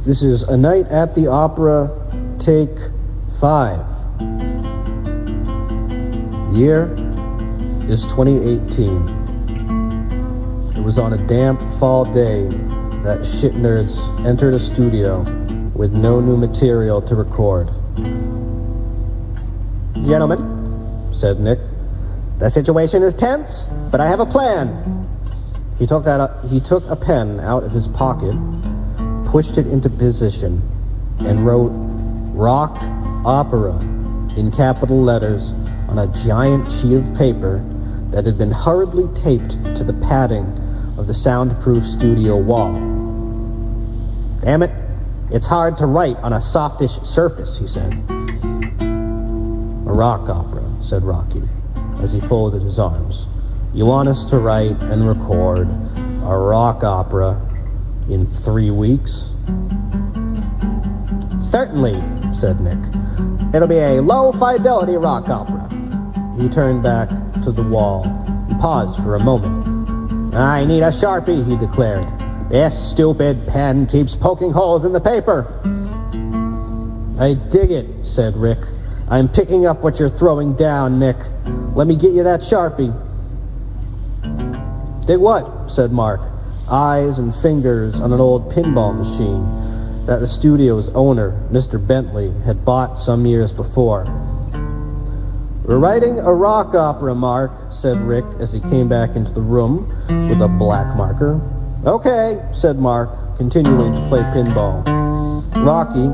This is A Night at the Opera, take 5. Year is 2018. It was on a damp fall day that shit nerds entered a studio with no new material to record. "Gentlemen," said Nick, "the situation is tense, but I have a plan." He took a pen out of his pocket, pushed it into position, and wrote "Rock Opera" in capital letters on a giant sheet of paper that had been hurriedly taped to the padding of the soundproof studio wall. "Damn it, it's hard to write on a softish surface," he said. "A rock opera," said Rocky, as he folded his arms. "You want us to write and record a rock opera in 3 weeks?" "Certainly," said Nick. "It'll be a low-fidelity rock opera." He turned back to the wall and paused for a moment. "I need a Sharpie," he declared. "This stupid pen keeps poking holes in the paper." "I dig it," said Rick. "I'm picking up what you're throwing down, Nick. Let me get you that Sharpie." "Dig what?" said Mark, eyes and fingers on an old pinball machine that the studio's owner, Mr. Bentley, had bought some years before. "We're writing a rock opera, Mark," said Rick as he came back into the room with a black marker. "Okay," said Mark, continuing to play pinball. Rocky,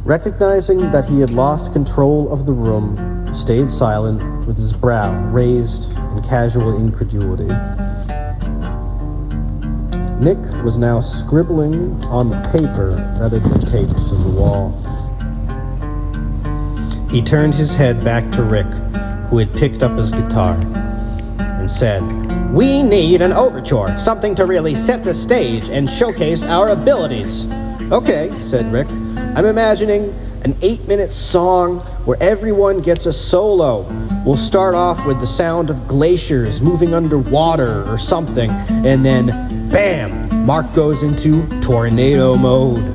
recognizing that he had lost control of the room, stayed silent with his brow raised in casual incredulity. Nick was now scribbling on the paper that had been taped to the wall. He turned his head back to Rick, who had picked up his guitar, and said, "We need an overture, something to really set the stage and showcase our abilities." "Okay," said Rick. "I'm imagining an 8-minute song where everyone gets a solo. We'll start off with the sound of glaciers moving underwater or something, and then, bam, Mark goes into tornado mode."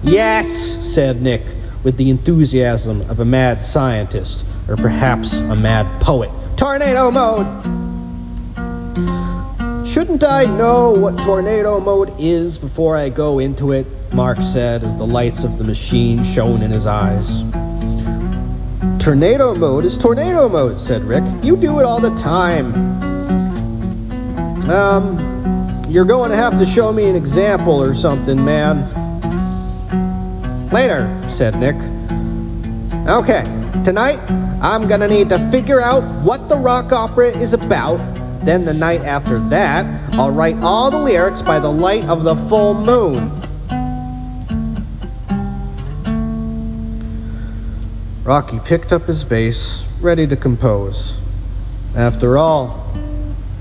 "Yes," said Nick, with the enthusiasm of a mad scientist, or perhaps a mad poet. "Tornado mode!" "Shouldn't I know what tornado mode is before I go into it?" Mark said as the lights of the machine shone in his eyes. "Tornado mode is tornado mode," said Rick. "You do it all the time." You're going to have to show me an example or something, man." "Later," said Nick. "Okay, tonight I'm gonna need to figure out what the rock opera is about. Then the night after that, I'll write all the lyrics by the light of the full moon." Rocky picked up his bass, ready to compose. After all,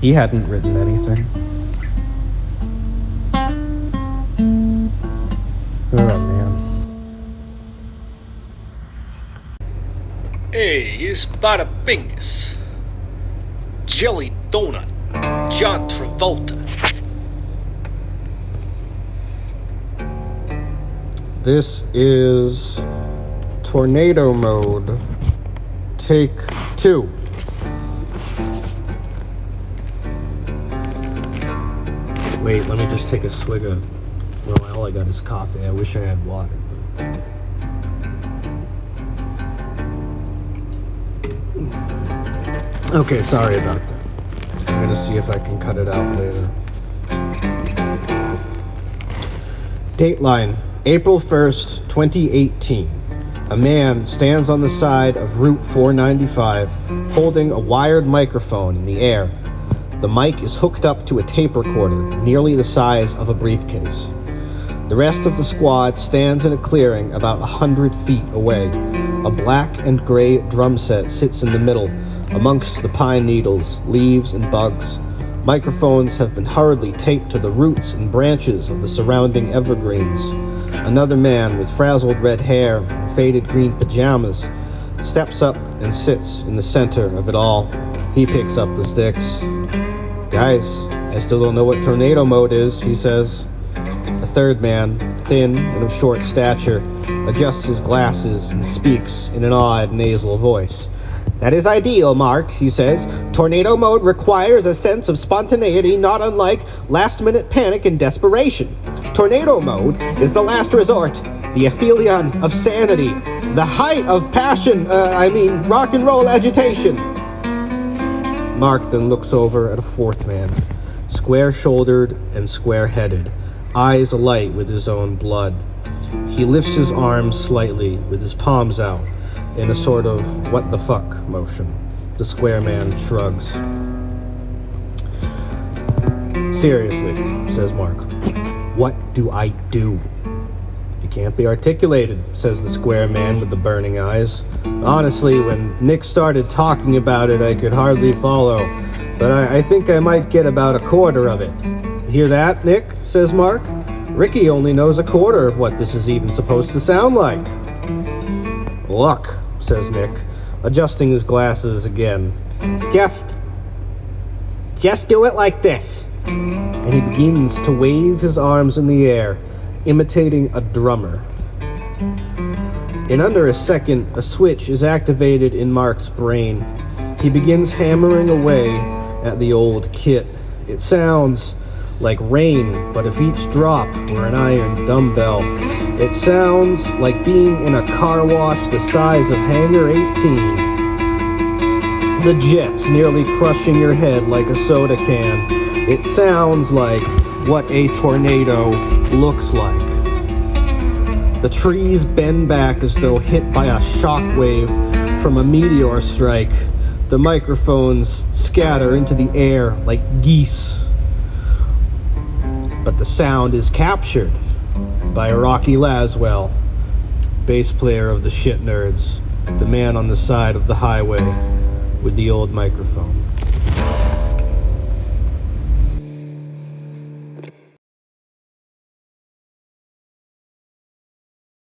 he hadn't written anything. Oh, man. Hey, it's Bada Bingus. Jelly Donut. John Travolta. This is tornado mode, take 2. Wait, let me just take a swig of... Well, all I got is coffee. I wish I had water. Okay, sorry about that. I'm gonna see if I can cut it out later. Dateline, April 1st, 2018. A man stands on the side of Route 495 holding a wired microphone in the air. The mic is hooked up to a tape recorder nearly the size of a briefcase. The rest of the squad stands in a clearing about 100 feet away. A black and gray drum set sits in the middle, amongst the pine needles, leaves, and bugs. Microphones have been hurriedly taped to the roots and branches of the surrounding evergreens. Another man with frazzled red hair and faded green pajamas steps up and sits in the center of it all. He picks up the sticks. "Guys, I still don't know what tornado mode is," he says. A third man, thin and of short stature, adjusts his glasses and speaks in an odd nasal voice. "That is ideal, Mark," he says. "Tornado mode requires a sense of spontaneity not unlike last-minute panic and desperation. Tornado mode is the last resort, the aphelion of sanity, the height of passion, rock and roll agitation." Mark then looks over at a fourth man, square-shouldered and square-headed, eyes alight with his own blood. He lifts his arms slightly with his palms out in a sort of what-the-fuck motion. The square man shrugs. "Seriously," says Mark, "what do I do?" "It can't be articulated," says the square man with the burning eyes. "Honestly, when Nick started talking about it, I could hardly follow, but I think I might get about a quarter of it." "Hear that, Nick?" says Mark. "Ricky only knows a quarter of what this is even supposed to sound like." "Look," says Nick, adjusting his glasses again. Just do it like this." And he begins to wave his arms in the air, imitating a drummer. In under a second, a switch is activated in Mark's brain. He begins hammering away at the old kit. It sounds like rain, but if each drop were an iron dumbbell. It sounds like being in a car wash the size of Hangar 18. The jets nearly crushing your head like a soda can. It sounds like what a tornado looks like. The trees bend back as though hit by a shockwave from a meteor strike. The microphones scatter into the air like geese. But the sound is captured by Rocky Laswell, bass player of the Shit Nerds, the man on the side of the highway with the old microphone.